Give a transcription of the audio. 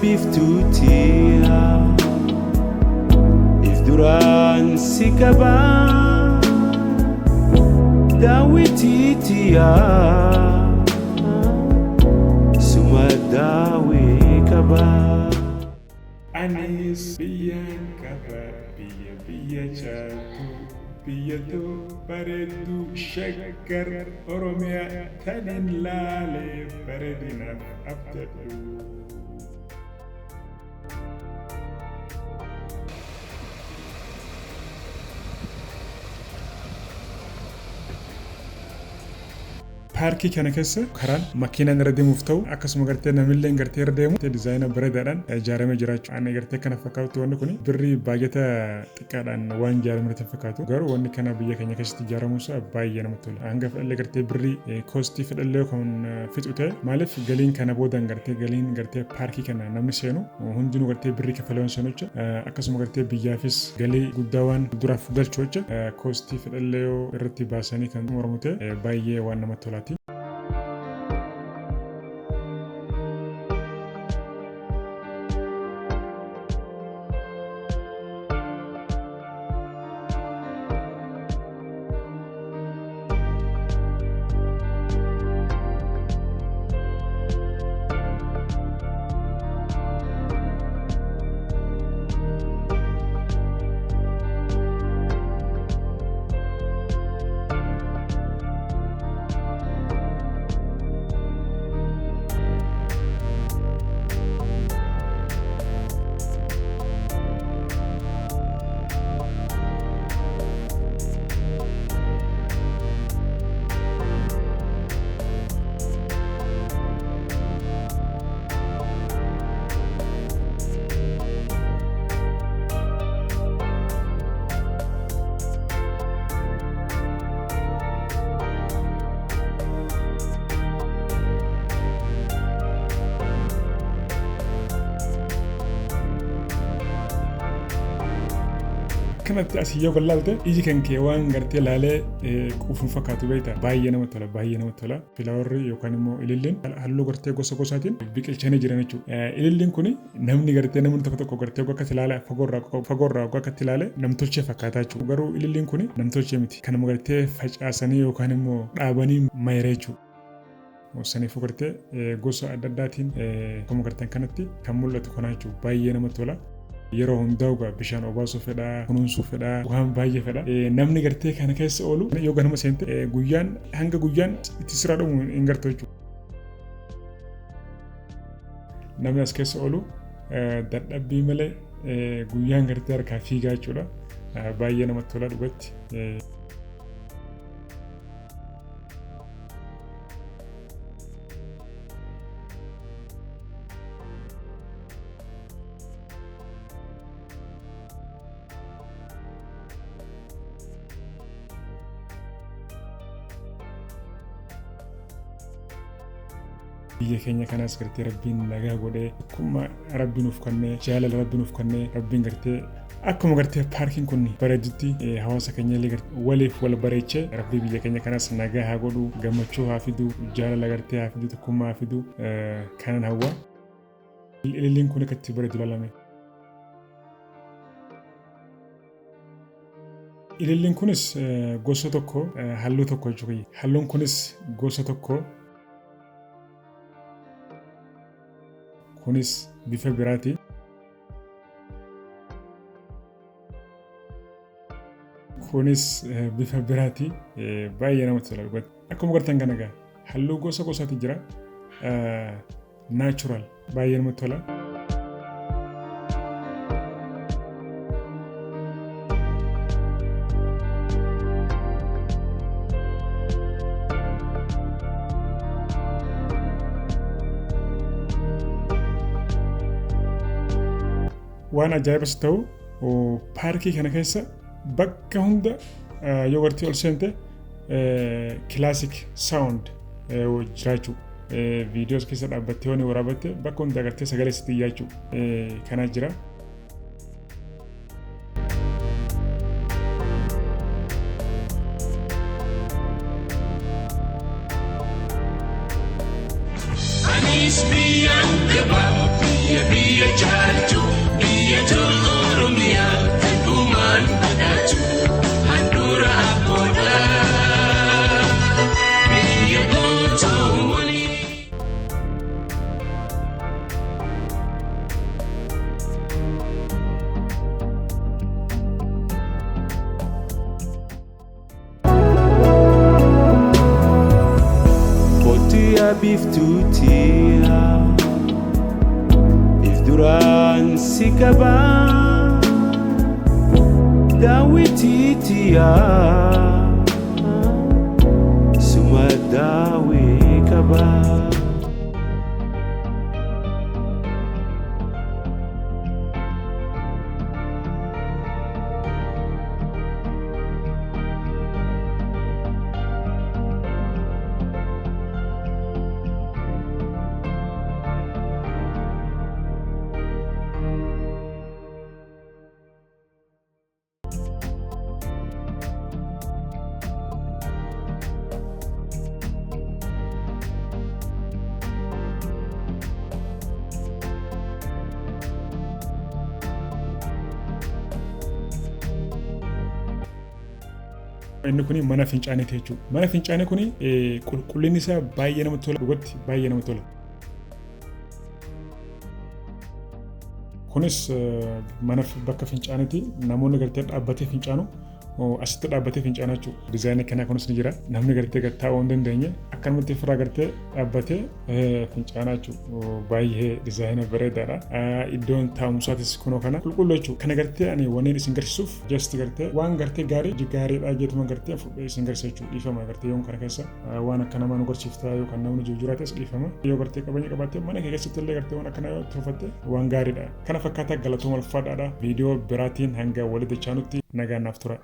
biftuutiya if duraan si qaba daawitiitiya suma daawii qaba. Anis biyyan qaba biyya chaatu biyyatu bareedu shaggar Oromiyaa tanin laalee bareedinaaf abdadhu. Paarkii kana keessa karaan makiinaan irra deemuuf ta'u akkasuma gartee namillee gartee irra deemu dizaayina bareedaadhaan ijaaramee jiraachuu. Ani gartee kana fakkaatu wanni kun birrii baay'ata xiqqaadhaan waan ijaaramee fakkaatu garuu wanni kana biyya keenya keessatti ijaaramuusaa baay'ee namatti tola. Hanga fedhallee gartee birrii koostii fedhallee kan fixu ta'e maaliif galiin kana boodaan gartee galiin gartee paarkii kana namni seenu hundinuu gartee birrii kafalee seenu jecha akkasuma gartee biyyaafis galii guddaa waan duraaf galchu jecha koostii fedhallee irratti baasanii kan xumuramu ta'e baay'ee waan namatti tolaati. kanatti asii yoo galaalte iji kan kee waan gartee laalee quufuun fakkaatu beektaa baay'ee namatti tola filaawarri yookaan immoo ililliin halluu gartee gosa gosaatiin biqilchanii jiran jechuudha. Ililliin kun namni gartee namni tokko gartee akka ilaale fagoorraa akka ilaale namtolchee fakkaataa jechuudha. Garuu ililliin kun namtolchee miti kanuma gartee facaasanii yookaan immoo dhaabanii mayiree jechuudha. Saniifuu gartee gosa adda addaatiin akkuma garteen kanatti kan mul'atu kana jechuudha baay'ee namatti tola. Yeroo hundaa bishaan obaasuu fedha kunuunsuu fedha waan baay'ee fedha namni gartee kana keessa oolu yoo ganama seente guyyaan hanga guyyaan itti siraa dhumu hin gartu jechuudha. Namni as keessa oolu dadhabbii malee guyyaan gartee harkaa fiigaa jechuudha. Baay'ee namatti tola dhugatti. Biyya keenya kanas gartee rabbiin nagaa godhee akkuma rabbiin nuuf kennee jaalala rabbiin nuuf kennee rabbiin gartee akkuma gartee paarkiin kun bareedutti hawaasa keenya illee waliif wal bareechee rabbii biyya keenya kanas nagaa haa godhu gammachuu haa fidu jaalala gartee haa fidu tokkummaa haa fidu kanan hawwa. Ililliin kun akkatti bareedu ilaalame. Ililliin kunis gosa tokko halluu tokko jechuudha. Halluun kunis gosa tokko. Kunis bifa biraati. Kunis bifa biraati. Baay'ee namatti tola. Akkuma gartan kana egaa halluu gosa gosaati jira. Natural baay'ee namatti tola. Waan ajaa'ibas ta'u paarkii kana keessa bakka hunda yoo gartee ol seente classic sound jiraachuu viidiyoos keessa dhaabbattee waan waraabatte bakka hunda gartee sagalee sitti iyyachuu kana jira. Anis biyyan gabaa biyya biftutia if duran sikaba dawititia suma dawi kaba inni kuni mana fincaaniiti jechuudha. Mana fincaanii kuni qulqullinni isaa baay'ee namatti tola, dhugatti baay'ee namatti tola. Kunis mana bakka fincaaniiti, namoonni gartee dhaabbatee fincaanu asitti dhaabbatee fincaana jechuudha. Dizaayinii kanaa kunis ni jira. Namni gartee taa'uu hin dandeenye akkanumatti ofirraa gartee dhaabbatee fincaana jechuudha. Baay'ee dizaayina bareedaadha. Iddoon taa'umsaatis kunoo kana qulqulluu jechuudha. Kana gartee ani wanneen isin garsiisuuf just gartee waan gartee gaariidha jeetuma gartee fudhee isin garsiisa jechuudha. Dhiifama gartee yoon kana keessa waan akka namaa nu garsiiftaa yookaan namni jijjiiraates dhiifama. Yoo gartee qabeenya qabaattee mana kee keessatti illee gartee waan akkana yoo tolfatte waan gaariidha. Kana fakkaataa galatooma ulfaadhaadha. Viidiyoo biraatiin hanga walitti chaanutti nagaan naaf tura.